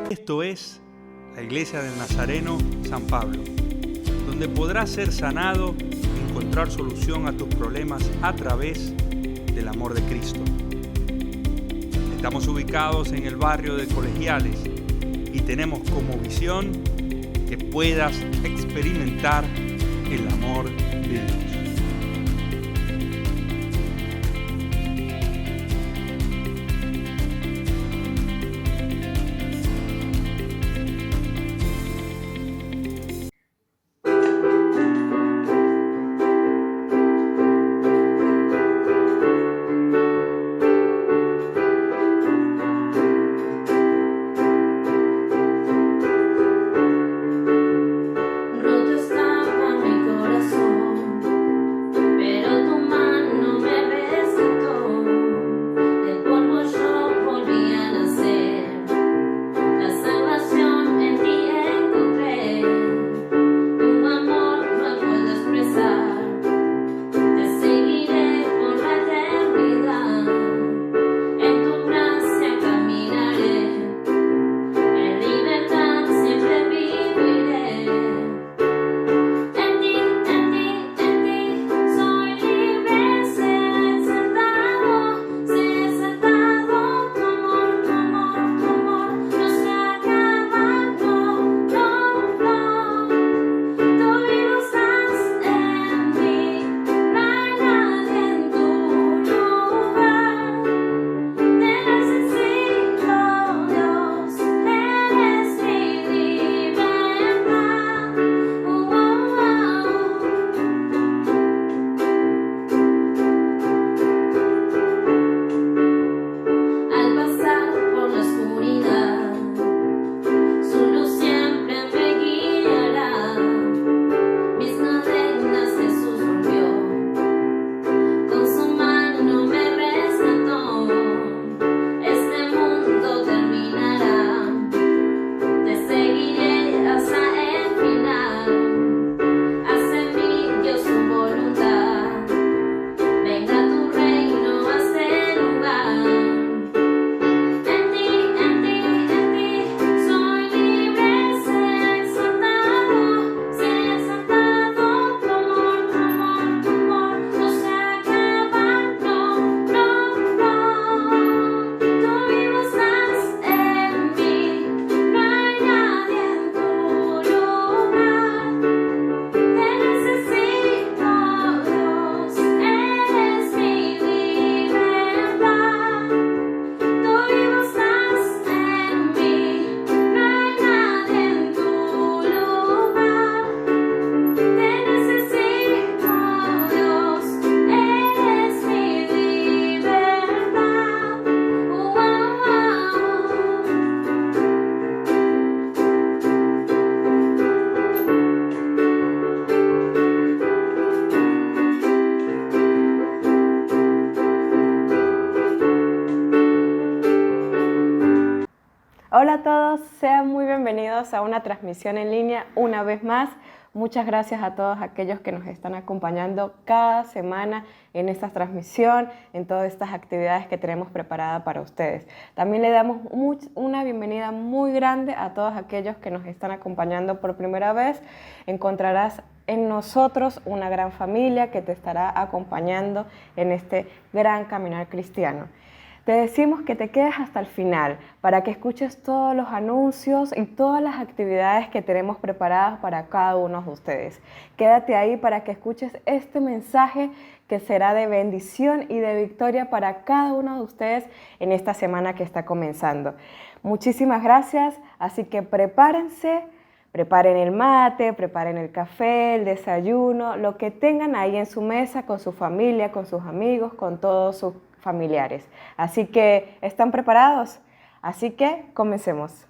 Esto es la Iglesia del Nazareno San Pablo, donde podrás ser sanado y encontrar solución a tus problemas a través del amor de Cristo. Estamos ubicados en el barrio de Colegiales y tenemos como visión que puedas experimentar el amor de Dios. Hola a todos, sean muy bienvenidos a una transmisión en línea una vez más. Muchas gracias a todos aquellos que nos están acompañando cada semana en esta transmisión, en todas estas actividades que tenemos preparadas para ustedes. También le damos una bienvenida muy grande a todos aquellos que nos están acompañando por primera vez. Encontrarás en nosotros una gran familia que te estará acompañando en este gran caminar cristiano. Te decimos que te quedes hasta el final para que escuches todos los anuncios y todas las actividades que tenemos preparadas para cada uno de ustedes. Quédate ahí para que escuches este mensaje que será de bendición y de victoria para cada uno de ustedes en esta semana que está comenzando. Muchísimas gracias, así que prepárense. Preparen el mate, preparen el café, el desayuno, lo que tengan ahí en su mesa con su familia, con sus amigos, con todos sus familiares. Así que, ¿están preparados? Así que, comencemos.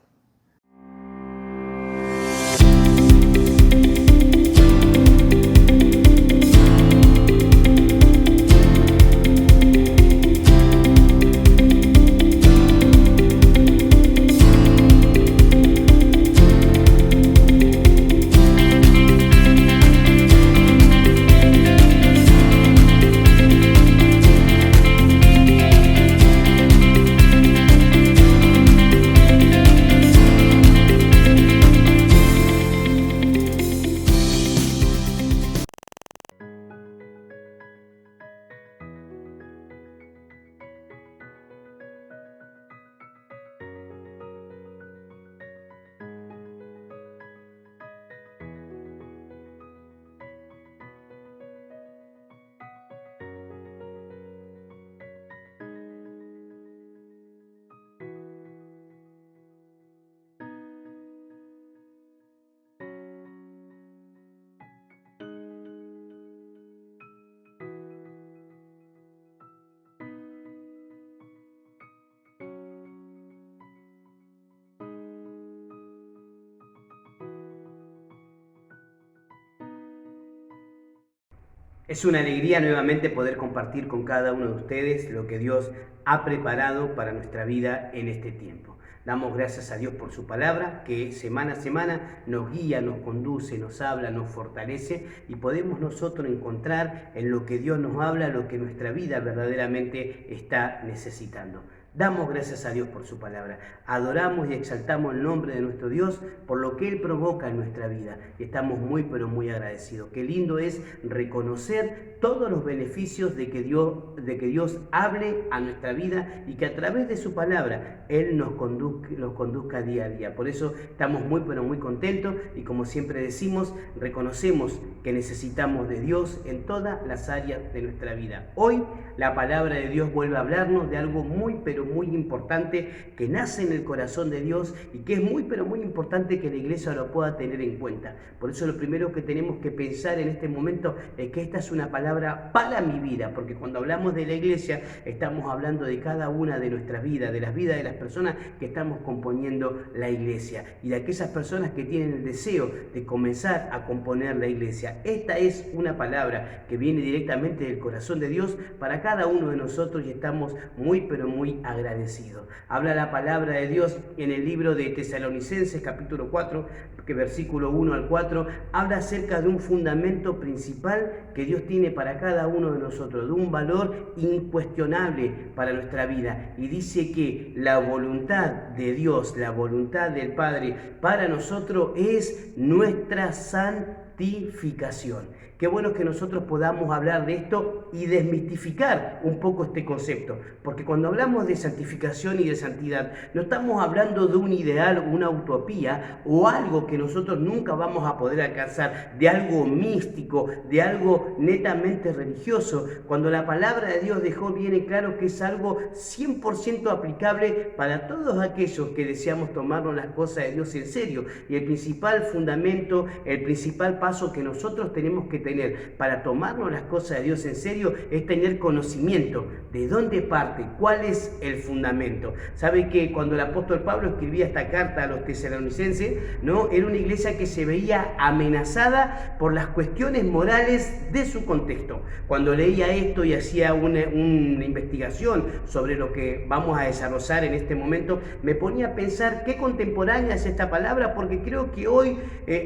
Es una alegría nuevamente poder compartir con cada uno de ustedes lo que Dios ha preparado para nuestra vida en este tiempo. Damos gracias a Dios por su palabra, que semana a semana nos guía, nos conduce, nos habla, nos fortalece, y podemos nosotros encontrar en lo que Dios nos habla lo que nuestra vida verdaderamente está necesitando. Damos gracias a Dios por su palabra. Adoramos y exaltamos el nombre de nuestro Dios por lo que Él provoca en nuestra vida. Y estamos muy, pero muy agradecidos. Qué lindo es reconocer todos los beneficios de que Dios hable a nuestra vida y que a través de su palabra Él nos conduzca día a día. Por eso estamos muy, pero muy contentos, y como siempre decimos, reconocemos que necesitamos de Dios en todas las áreas de nuestra vida. Hoy la palabra de Dios vuelve a hablarnos de algo muy, pero muy importante que nace en el corazón de Dios y que es muy, pero muy importante que la iglesia lo pueda tener en cuenta. Por eso lo primero que tenemos que pensar en este momento es que esta es una palabra para mi vida, porque cuando hablamos de la iglesia estamos hablando de cada una de nuestras vidas, de las vidas de las personas que estamos componiendo la iglesia y de aquellas personas que tienen el deseo de comenzar a componer la iglesia. Esta es una palabra que viene directamente del corazón de Dios para cada uno de nosotros y estamos muy, pero muy agradecido. Habla la palabra de Dios en el libro de Tesalonicenses capítulo 4, que versículo 1 al 4, habla acerca de un fundamento principal que Dios tiene para cada uno de nosotros, de un valor incuestionable para nuestra vida, y dice que la voluntad de Dios, la voluntad del Padre para nosotros es nuestra santificación. Qué bueno que nosotros podamos hablar de esto y desmistificar un poco este concepto, porque cuando hablamos de santificación y de santidad, no estamos hablando de un ideal, una utopía o algo que nosotros nunca vamos a poder alcanzar, de algo místico, de algo netamente religioso, cuando la palabra de Dios dejó bien claro que es algo 100% aplicable para todos aquellos que deseamos tomarnos las cosas de Dios en serio. Y el principal fundamento, el principal paso que nosotros tenemos que tener para tomarnos las cosas de Dios en serio es tener conocimiento de dónde parte, cuál es el fundamento. Sabe que cuando el apóstol Pablo escribía esta carta a los tesalonicenses, ¿no?, era una iglesia que se veía amenazada por las cuestiones morales de su contexto. Cuando leía esto y hacía una investigación sobre lo que vamos a desarrollar en este momento, me ponía a pensar qué contemporánea es esta palabra, porque creo que hoy,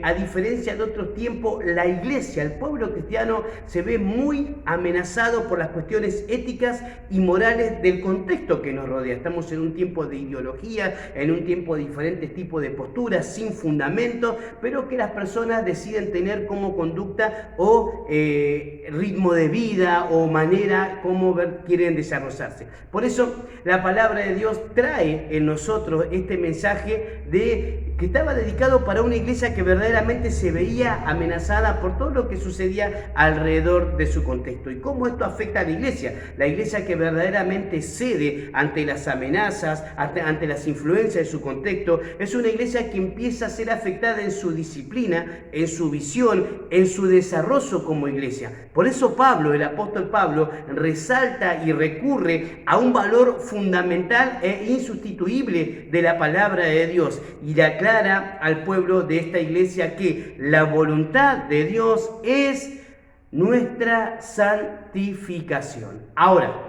a diferencia de otros tiempos, la iglesia, el pueblo cristiano, se ve muy amenazado por las cuestiones éticas y morales del contexto que nos rodea. Estamos en un tiempo de ideología, en un tiempo de diferentes tipos de posturas sin fundamento, pero que las personas deciden tener como conducta o ritmo de vida o manera como quieren desarrollarse. Por eso la palabra de Dios trae en nosotros este mensaje que estaba dedicado para una iglesia que verdaderamente se veía amenazada por todo lo que sucedía alrededor de su contexto. ¿Y cómo esto afecta a la iglesia? La iglesia que verdaderamente cede ante las amenazas, ante las influencias de su contexto, es una iglesia que empieza a ser afectada en su disciplina, en su visión, en su desarrollo como iglesia. Por eso Pablo, el apóstol Pablo, resalta y recurre a un valor fundamental e insustituible de la palabra de Dios y le aclara al pueblo de esta iglesia que la voluntad de Dios es nuestra santificación. Ahora,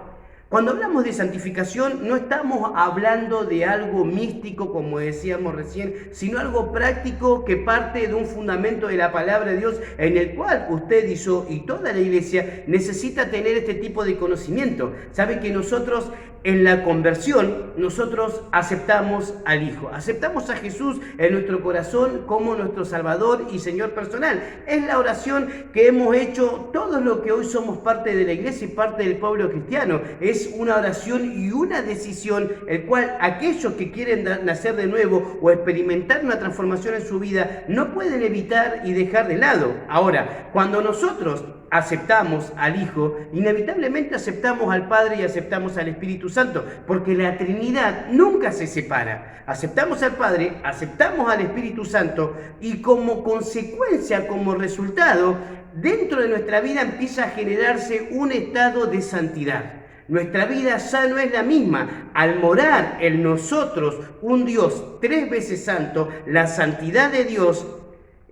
cuando hablamos de santificación, no estamos hablando de algo místico, como decíamos recién, sino algo práctico que parte de un fundamento de la palabra de Dios, en el cual usted y yo y toda la iglesia necesita tener este tipo de conocimiento. Sabe que nosotros en la conversión, nosotros aceptamos al Hijo, aceptamos a Jesús en nuestro corazón como nuestro Salvador y Señor personal. Es la oración que hemos hecho todos los que hoy somos parte de la iglesia y parte del pueblo cristiano. Es una oración y una decisión, el cual aquellos que quieren nacer de nuevo o experimentar una transformación en su vida no pueden evitar y dejar de lado. Ahora, cuando nosotros aceptamos al Hijo, inevitablemente aceptamos al Padre y aceptamos al Espíritu Santo, porque la Trinidad nunca se separa. Aceptamos al Padre, aceptamos al Espíritu Santo y como consecuencia, como resultado, dentro de nuestra vida empieza a generarse un estado de santidad. Nuestra vida ya no es la misma. Al morar en nosotros un Dios 3 veces santo, la santidad de Dios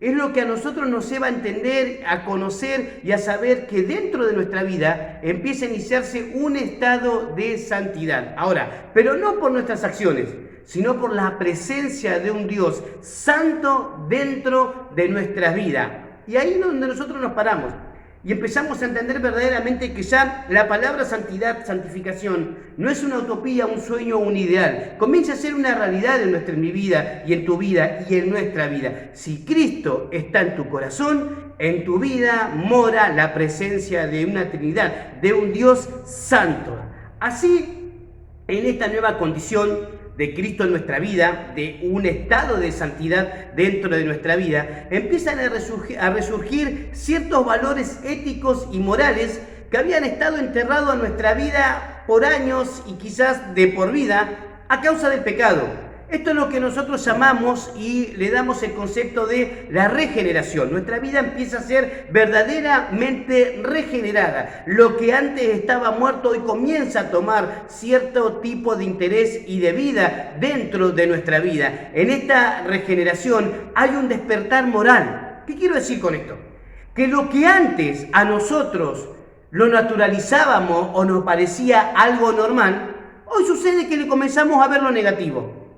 Es lo que a nosotros nos lleva a entender, a conocer y a saber que dentro de nuestra vida empieza a iniciarse un estado de santidad. Ahora, pero no por nuestras acciones, sino por la presencia de un Dios santo dentro de nuestras vidas. Y ahí es donde nosotros nos paramos y empezamos a entender verdaderamente que ya la palabra santidad, santificación, no es una utopía, un sueño, un ideal. Comienza a ser una realidad en mi vida y en tu vida y en nuestra vida. Si Cristo está en tu corazón, en tu vida mora la presencia de una Trinidad, de un Dios santo. Así, en esta nueva condición de Cristo en nuestra vida, de un estado de santidad dentro de nuestra vida, empiezan a resurgir ciertos valores éticos y morales que habían estado enterrados en nuestra vida por años y quizás de por vida a causa del pecado. Esto es lo que nosotros llamamos y le damos el concepto de la regeneración. Nuestra vida empieza a ser verdaderamente regenerada. Lo que antes estaba muerto hoy comienza a tomar cierto tipo de interés y de vida dentro de nuestra vida. En esta regeneración hay un despertar moral. ¿Qué quiero decir con esto? Que lo que antes a nosotros lo naturalizábamos o nos parecía algo normal, hoy sucede que le comenzamos a ver lo negativo.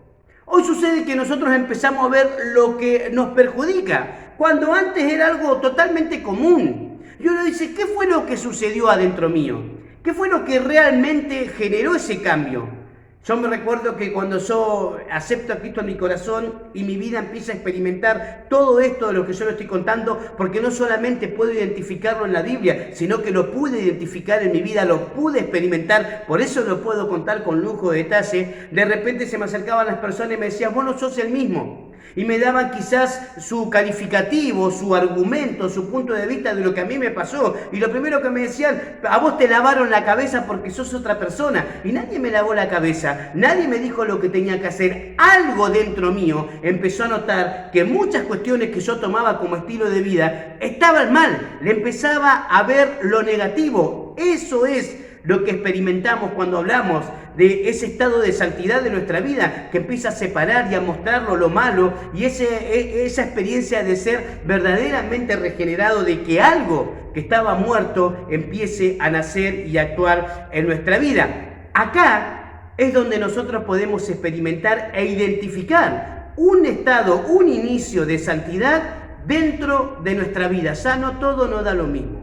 Hoy sucede que nosotros empezamos a ver lo que nos perjudica, cuando antes era algo totalmente común. Y uno dice, ¿qué fue lo que sucedió adentro mío? ¿Qué fue lo que realmente generó ese cambio? Yo me recuerdo que cuando yo acepto a Cristo en mi corazón y mi vida empieza a experimentar todo esto de lo que yo le estoy contando, porque no solamente puedo identificarlo en la Biblia, sino que lo pude identificar en mi vida, lo pude experimentar, por eso lo puedo contar con lujo de detalle. De repente se me acercaban las personas y me decían, vos no sos el mismo. Y me daban quizás su calificativo, su argumento, su punto de vista de lo que a mí me pasó. Y lo primero que me decían, a vos te lavaron la cabeza porque sos otra persona. Y nadie me lavó la cabeza, nadie me dijo lo que tenía que hacer. Algo dentro mío empezó a notar que muchas cuestiones que yo tomaba como estilo de vida estaban mal. Le empezaba a ver lo negativo. Eso es lo que experimentamos cuando hablamos de ese estado de santidad de nuestra vida, que empieza a separar y a mostrarlo lo malo, y esa experiencia de ser verdaderamente regenerado, de que algo que estaba muerto empiece a nacer y a actuar en nuestra vida. Acá es donde nosotros podemos experimentar e identificar un estado, un inicio de santidad dentro de nuestra vida. Ya no todo nos da lo mismo.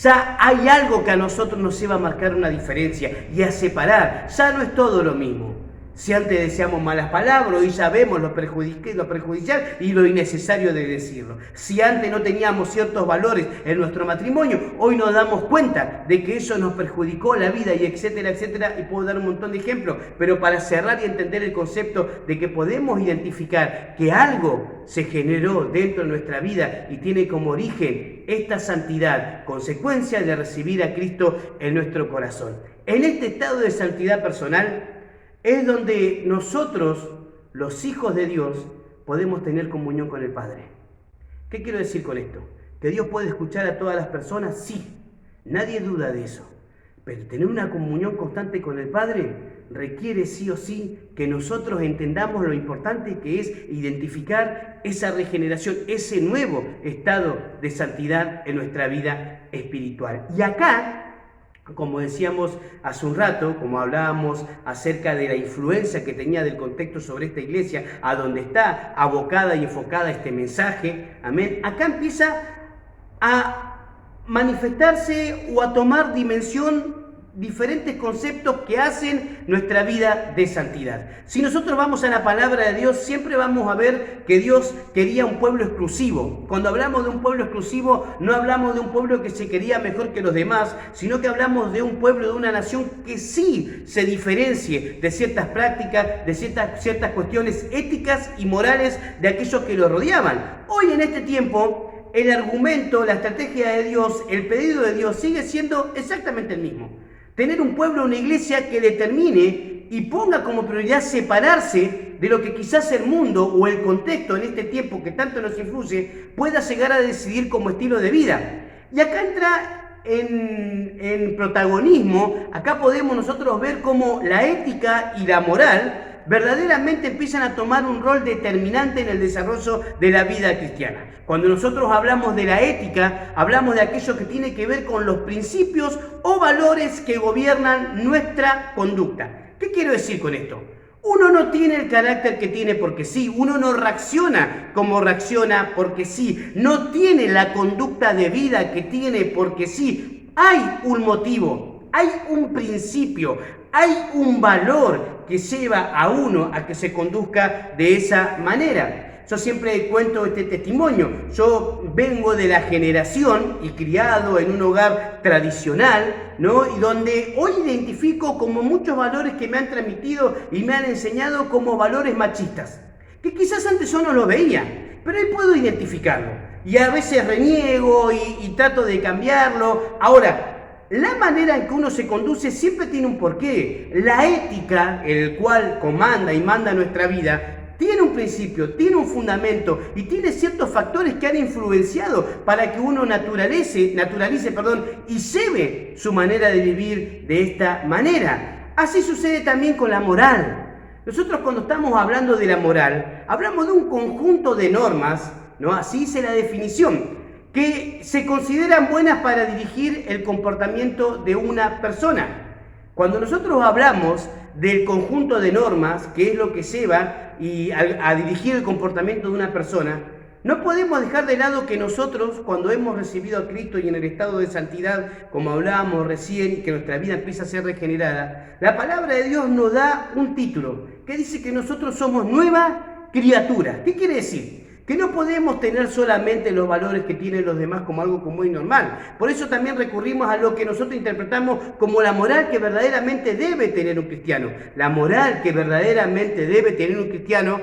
Ya hay algo que a nosotros nos lleva a marcar una diferencia y a separar. Ya no es todo lo mismo. Si antes decíamos malas palabras, hoy ya vemos lo perjudicial y lo innecesario de decirlo. Si antes no teníamos ciertos valores en nuestro matrimonio, hoy nos damos cuenta de que eso nos perjudicó la vida y etcétera, etcétera. Y puedo dar un montón de ejemplos, pero para cerrar y entender el concepto de que podemos identificar que algo se generó dentro de nuestra vida y tiene como origen esta santidad, consecuencia de recibir a Cristo en nuestro corazón. En este estado de santidad personal es donde nosotros, los hijos de Dios, podemos tener comunión con el Padre. ¿Qué quiero decir con esto? ¿Que Dios puede escuchar a todas las personas? Sí, nadie duda de eso. Pero tener una comunión constante con el Padre requiere sí o sí que nosotros entendamos lo importante que es identificar esa regeneración, ese nuevo estado de santidad en nuestra vida espiritual. Y acá, como decíamos hace un rato, como hablábamos acerca de la influencia que tenía del contexto sobre esta iglesia, a donde está abocada y enfocada este mensaje, amén, acá empieza a manifestarse o a tomar dimensión diferentes conceptos que hacen nuestra vida de santidad. Si nosotros vamos a la palabra de Dios, siempre vamos a ver que Dios quería un pueblo exclusivo. Cuando hablamos de un pueblo exclusivo, no hablamos de un pueblo que se quería mejor que los demás, sino que hablamos de un pueblo, de una nación que sí se diferencie de ciertas prácticas, de ciertas cuestiones éticas y morales de aquellos que lo rodeaban. Hoy en este tiempo, el argumento, la estrategia de Dios, el pedido de Dios sigue siendo exactamente el mismo. Tener un pueblo, una iglesia que determine y ponga como prioridad separarse de lo que quizás el mundo o el contexto en este tiempo que tanto nos influye pueda llegar a decidir como estilo de vida. Y acá entra en protagonismo, acá podemos nosotros ver cómo la ética y la moral verdaderamente empiezan a tomar un rol determinante en el desarrollo de la vida cristiana. Cuando nosotros hablamos de la ética, hablamos de aquello que tiene que ver con los principios o valores que gobiernan nuestra conducta. ¿Qué quiero decir con esto? Uno no tiene el carácter que tiene porque sí, uno no reacciona como reacciona porque sí, no tiene la conducta de vida que tiene porque sí. Hay un motivo, hay un principio, hay un valor que lleva a uno a que se conduzca de esa manera. Yo siempre cuento este testimonio. Yo vengo de la generación y criado en un hogar tradicional, ¿no? Y donde hoy identifico como muchos valores que me han transmitido y me han enseñado como valores machistas, que quizás antes yo no lo veía, pero hoy puedo identificarlo. Y a veces reniego y trato de cambiarlo. Ahora, la manera en que uno se conduce siempre tiene un porqué. La ética, el cual comanda y manda nuestra vida, tiene un principio, tiene un fundamento y tiene ciertos factores que han influenciado para que uno naturalice, y lleve su manera de vivir de esta manera. Así sucede también con la moral. Nosotros cuando estamos hablando de la moral, hablamos de un conjunto de normas, ¿no? Así dice la definición, que se consideran buenas para dirigir el comportamiento de una persona. Cuando nosotros hablamos del conjunto de normas, que es lo que lleva a dirigir el comportamiento de una persona, no podemos dejar de lado que nosotros, cuando hemos recibido a Cristo y en el estado de santidad, como hablábamos recién, y que nuestra vida empieza a ser regenerada, la palabra de Dios nos da un título que dice que nosotros somos nueva criatura. ¿Qué quiere decir? Que no podemos tener solamente los valores que tienen los demás como algo común y normal. Por eso también recurrimos a lo que nosotros interpretamos como la moral que verdaderamente debe tener un cristiano. La moral que verdaderamente debe tener un cristiano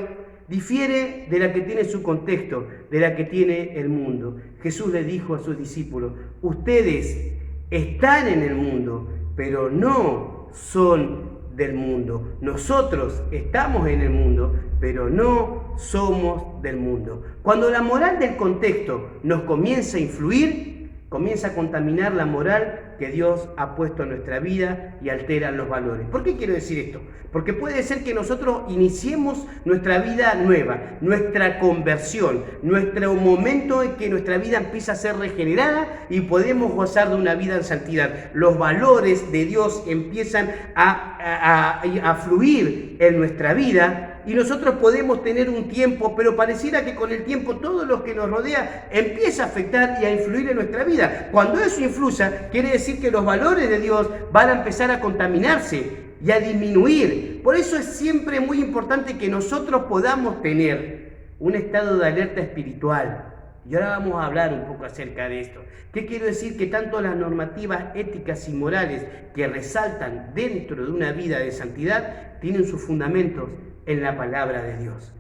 difiere de la que tiene su contexto, de la que tiene el mundo. Jesús le dijo a sus discípulos: ustedes están en el mundo, pero no son del mundo. Nosotros estamos en el mundo, pero no somos del mundo. Cuando la moral del contexto nos comienza a influir, comienza a contaminar la moral que Dios ha puesto en nuestra vida y altera los valores. ¿Por qué quiero decir esto? Porque puede ser que nosotros iniciemos nuestra vida nueva, nuestra conversión, nuestro momento en que nuestra vida empieza a ser regenerada y podemos gozar de una vida en santidad. Los valores de Dios empiezan a fluir en nuestra vida y nosotros podemos tener un tiempo, pero pareciera que con el tiempo todo lo que nos rodea empieza a afectar y a influir en nuestra vida. Cuando eso influya, quiere decir que los valores de Dios van a empezar a contaminarse y a disminuir. Por eso es siempre muy importante que nosotros podamos tener un estado de alerta espiritual. Y ahora vamos a hablar un poco acerca de esto. ¿Qué quiero decir? Que tanto las normativas éticas y morales que resaltan dentro de una vida de santidad tienen sus fundamentos en la palabra de Dios.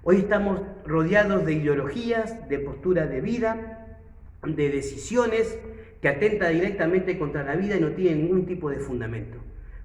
Hoy estamos rodeados de ideologías, de posturas de vida, de decisiones que atentan directamente contra la vida y no tienen ningún tipo de fundamento.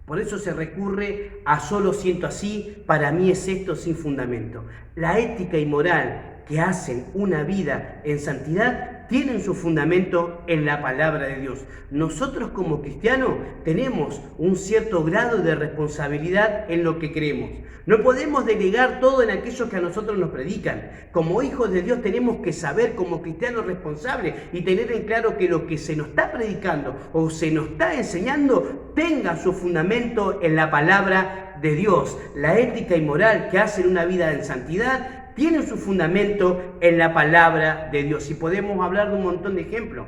Por eso se recurre a solo siento así, para mí es esto, sin fundamento. La ética y moral que hacen una vida en santidad tienen su fundamento en la palabra de Dios. Nosotros como cristianos tenemos un cierto grado de responsabilidad en lo que creemos. No podemos delegar todo en aquellos que a nosotros nos predican. Como hijos de Dios tenemos que saber como cristianos responsables y tener en claro que lo que se nos está predicando o se nos está enseñando tenga su fundamento en la palabra de Dios. La ética y moral que hacen una vida en santidad tienen su fundamento en la palabra de Dios. Y podemos hablar de un montón de ejemplos.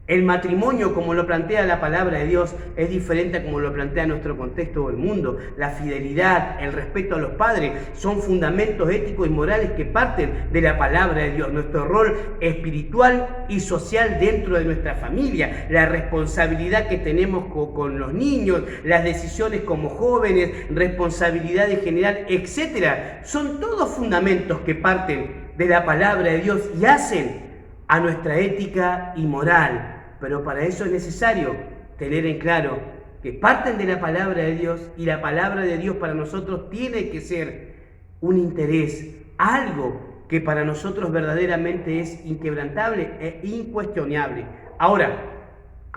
El matrimonio, como lo plantea la palabra de Dios, es diferente a como lo plantea nuestro contexto del mundo. La fidelidad, el respeto a los padres, son fundamentos éticos y morales que parten de la palabra de Dios. Nuestro rol espiritual y social dentro de nuestra familia, la responsabilidad que tenemos con los niños, las decisiones como jóvenes, responsabilidad en general, etc. Son todos fundamentos que parten de la palabra de Dios y hacen a nuestra ética y moral. Pero para eso es necesario tener en claro que parten de la palabra de Dios y la palabra de Dios para nosotros tiene que ser un interés, algo que para nosotros verdaderamente es inquebrantable e incuestionable. Ahora,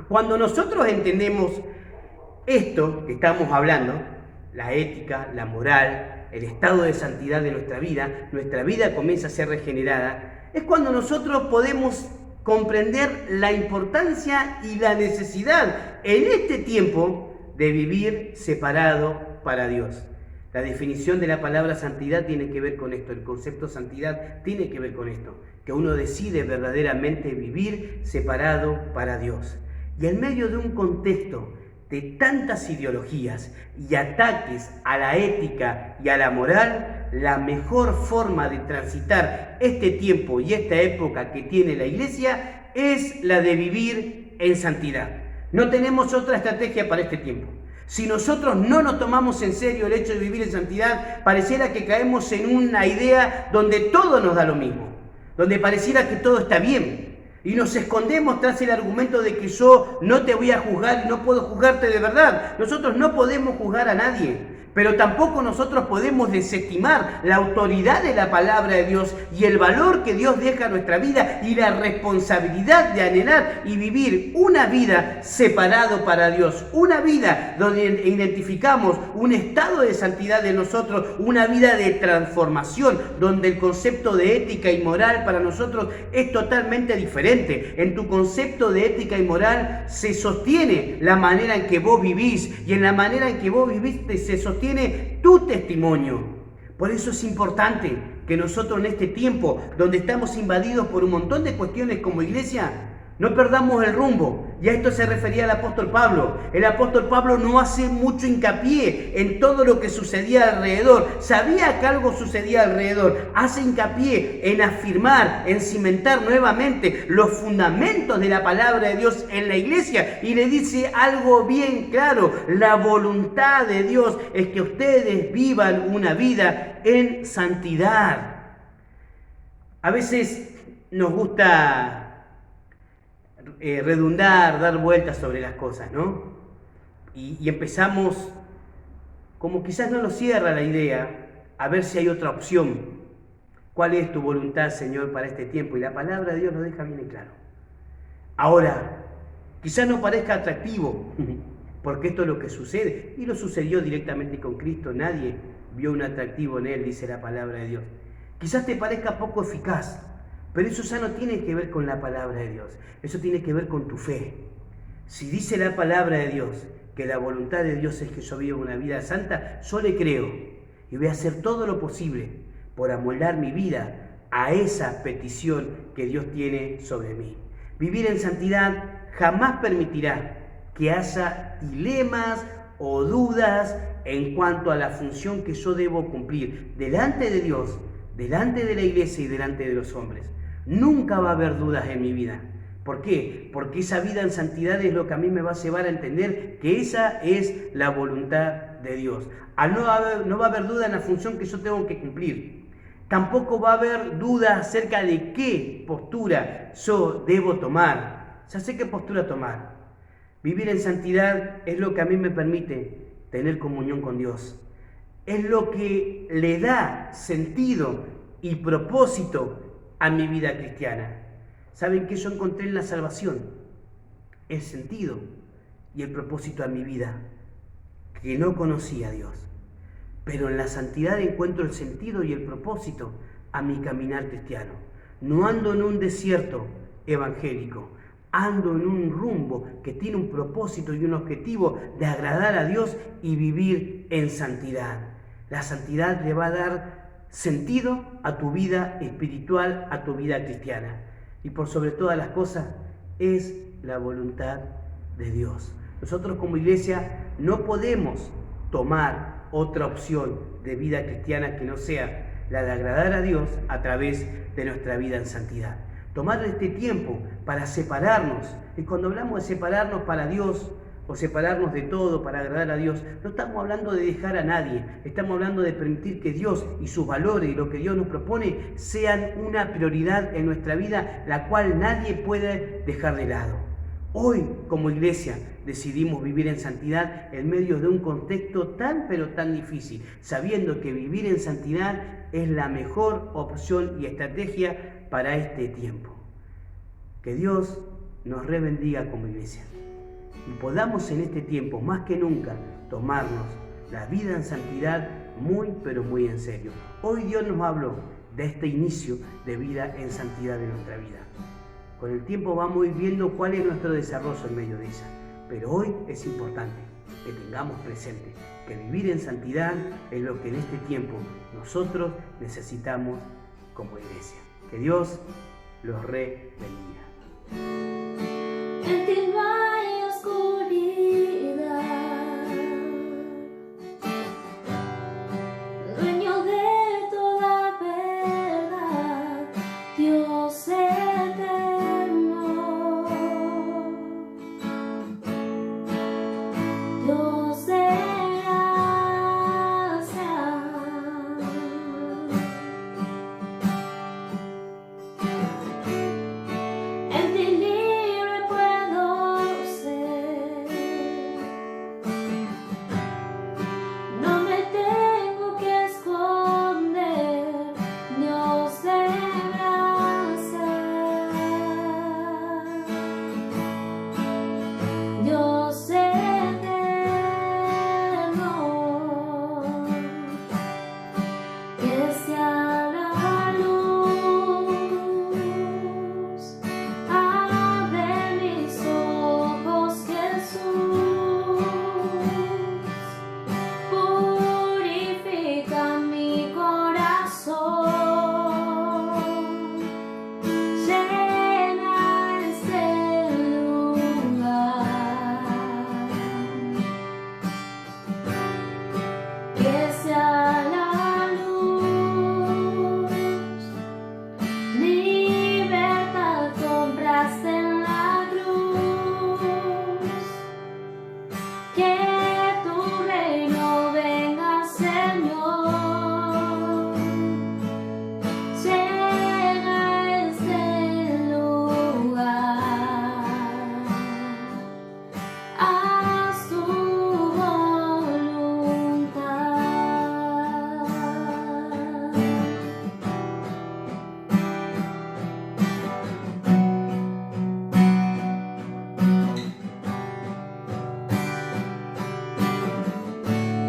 cuando nosotros entendemos esto que estamos hablando, la ética, la moral, el estado de santidad de nuestra vida comienza a ser regenerada, es cuando nosotros podemos comprender la importancia y la necesidad en este tiempo de vivir separado para Dios. La definición de la palabra santidad tiene que ver con esto, el concepto santidad tiene que ver con esto, que uno decide verdaderamente vivir separado para Dios. Y en medio de un contexto de tantas ideologías y ataques a la ética y a la moral, la mejor forma de transitar este tiempo y esta época que tiene la Iglesia es la de vivir en santidad. No tenemos otra estrategia para este tiempo. Si nosotros no nos tomamos en serio el hecho de vivir en santidad, pareciera que caemos en una idea donde todo nos da lo mismo, donde pareciera que todo está bien. Y nos escondemos tras el argumento de que yo no te voy a juzgar y no puedo juzgarte de verdad. Nosotros no podemos juzgar a nadie, pero tampoco nosotros podemos desestimar la autoridad de la palabra de Dios y el valor que Dios deja a nuestra vida y la responsabilidad de anhelar y vivir una vida separado para Dios, una vida donde identificamos un estado de santidad de nosotros, una vida de transformación, donde el concepto de ética y moral para nosotros es totalmente diferente. En tu concepto de ética y moral se sostiene la manera en que vos vivís, y en la manera en que vos viviste se sostiene tu testimonio. Por eso es importante que nosotros en este tiempo, donde estamos invadidos por un montón de cuestiones como iglesia, no perdamos el rumbo. Y a esto se refería el apóstol Pablo. El apóstol Pablo no hace mucho hincapié en todo lo que sucedía alrededor. Sabía que algo sucedía alrededor. Hace hincapié en afirmar, en cimentar nuevamente los fundamentos de la palabra de Dios en la iglesia. Y le dice algo bien claro. La voluntad de Dios es que ustedes vivan una vida en santidad. A veces nos gusta redundar, dar vueltas sobre las cosas, ¿no? Y empezamos, como quizás no nos cierra la idea, a ver si hay otra opción. ¿Cuál es tu voluntad, Señor, para este tiempo? Y la palabra de Dios lo deja bien en claro. Ahora, quizás no parezca atractivo, porque esto es lo que sucede, y lo sucedió directamente con Cristo. Nadie vio un atractivo en Él, dice la palabra de Dios. Quizás te parezca poco eficaz, pero eso ya no tiene que ver con la palabra de Dios. Eso tiene que ver con tu fe. Si dice la palabra de Dios que la voluntad de Dios es que yo viva una vida santa, yo le creo y voy a hacer todo lo posible por amoldar mi vida a esa petición que Dios tiene sobre mí. Vivir en santidad jamás permitirá que haya dilemas o dudas en cuanto a la función que yo debo cumplir delante de Dios, delante de la iglesia y delante de los hombres. Nunca va a haber dudas en mi vida. ¿Por qué? Porque esa vida en santidad es lo que a mí me va a llevar a entender que esa es la voluntad de Dios. No va a haber duda en la función que yo tengo que cumplir. Tampoco va a haber duda acerca de qué postura yo debo tomar. Ya sé qué postura tomar. Vivir en santidad es lo que a mí me permite tener comunión con Dios. Es lo que le da sentido y propósito a mi vida cristiana. ¿Saben qué yo encontré en la salvación? El sentido y el propósito a mi vida, que no conocía a Dios. Pero en la santidad encuentro el sentido y el propósito a mi caminar cristiano. No ando en un desierto evangélico, ando en un rumbo que tiene un propósito y un objetivo de agradar a Dios y vivir en santidad. La santidad le va a dar sentido a tu vida espiritual, a tu vida cristiana. Y por sobre todas las cosas, es la voluntad de Dios. Nosotros como iglesia no podemos tomar otra opción de vida cristiana que no sea la de agradar a Dios a través de nuestra vida en santidad. Tomar este tiempo para separarnos. Y cuando hablamos de separarnos para Dios, o separarnos de todo para agradar a Dios, no estamos hablando de dejar a nadie, estamos hablando de permitir que Dios y sus valores y lo que Dios nos propone sean una prioridad en nuestra vida, la cual nadie puede dejar de lado. Hoy, como iglesia, decidimos vivir en santidad en medio de un contexto tan pero tan difícil, sabiendo que vivir en santidad es la mejor opción y estrategia para este tiempo. Que Dios nos rebendiga como iglesia. Y podamos en este tiempo, más que nunca, tomarnos la vida en santidad muy, pero muy en serio. Hoy Dios nos habló de este inicio de vida en santidad de nuestra vida. Con el tiempo vamos a ir viendo cuál es nuestro desarrollo en medio de ella. Pero hoy es importante que tengamos presente que vivir en santidad es lo que en este tiempo nosotros necesitamos como iglesia. Que Dios los bendiga. En ti no hay oscuridad, dueño de toda verdad, Dios eterno, Dios de gracia. En ti libre puedo ser, no me tengo que esconder, Dios de gracia, Dios eterno, que sea la luz. Abre mis ojos, Jesús, purifica mi corazón, llena este lugar, que sea la luz. Libertad compraste en la cruz, que tu reino venga, Señor, llena este lugar, haz tu voluntad.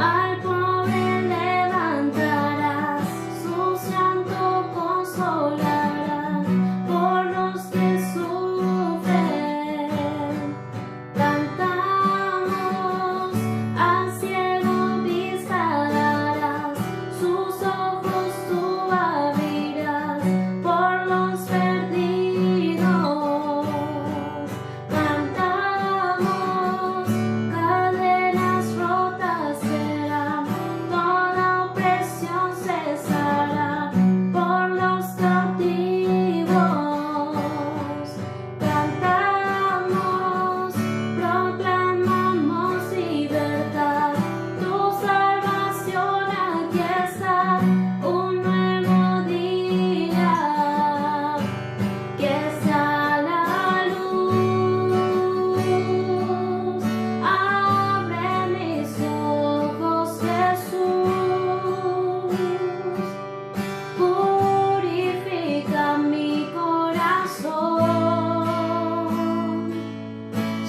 Al pobre levantarás, su llanto consolarás, por los que sufren. Cantamos, al ciego vista darás, sus ojos tú abrirás, por los perdidos. Cantamos, cadenas rotas serán, toda opresión cesará, por los cautivos. Cantamos, proclamamos libertad, tu salvación aquí está, un nuevo día, que sea la luz. Abre mis ojos, Jesús, purifica mi corazón,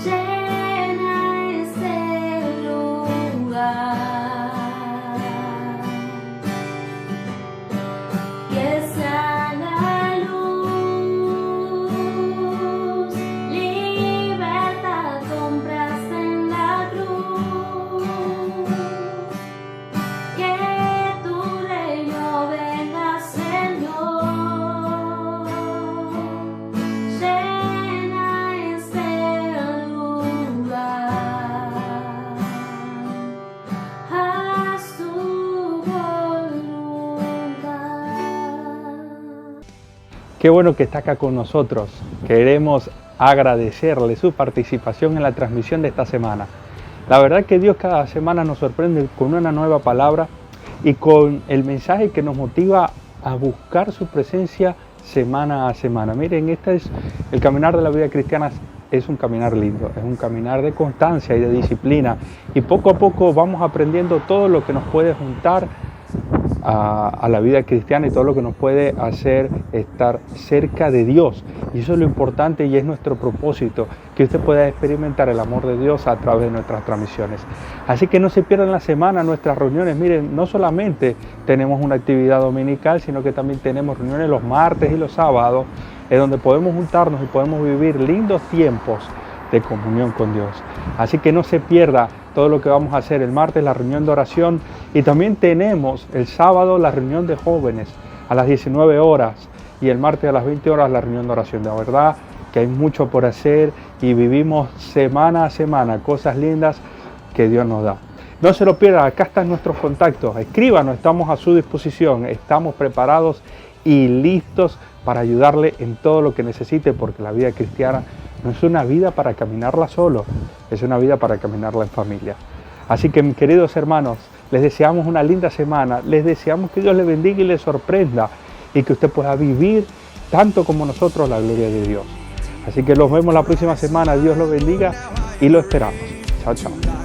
llena este lugar, que sea la luz. Libertad compraste en la cruz, que tu reino venga, Señor, llena este lugar, haz tu voluntad. Qué bueno que está acá con nosotros. Queremos agradecerle su participación en la transmisión de esta semana. La verdad que Dios cada semana nos sorprende con una nueva palabra y con el mensaje que nos motiva a buscar su presencia semana a semana. Miren, este es el caminar de la vida cristiana, es un caminar lindo, es un caminar de constancia y de disciplina. Y poco a poco vamos aprendiendo todo lo que nos puede juntar a la vida cristiana y todo lo que nos puede hacer estar cerca de Dios. Y eso es lo importante y es nuestro propósito, que usted pueda experimentar el amor de Dios a través de nuestras transmisiones. Así que no se pierdan la semana nuestras reuniones. Miren, no solamente tenemos una actividad dominical, sino que también tenemos reuniones los martes y los sábados, en donde podemos juntarnos y podemos vivir lindos tiempos de comunión con Dios. Así que no se pierda todo lo que vamos a hacer. El martes la reunión de oración y también tenemos el sábado la reunión de jóvenes a las 19 horas y el martes a las 20 horas la reunión de oración. De verdad que hay mucho por hacer y vivimos semana a semana cosas lindas que Dios nos da. No se lo pierda, acá están nuestros contactos. Escríbanos, estamos a su disposición, estamos preparados y listos para ayudarle en todo lo que necesite, porque la vida cristiana no es una vida para caminarla solo, es una vida para caminarla en familia. Así que, mis queridos hermanos, les deseamos una linda semana, les deseamos que Dios les bendiga y les sorprenda y que usted pueda vivir tanto como nosotros la gloria de Dios. Así que los vemos la próxima semana, Dios los bendiga y lo esperamos. Chao, chao.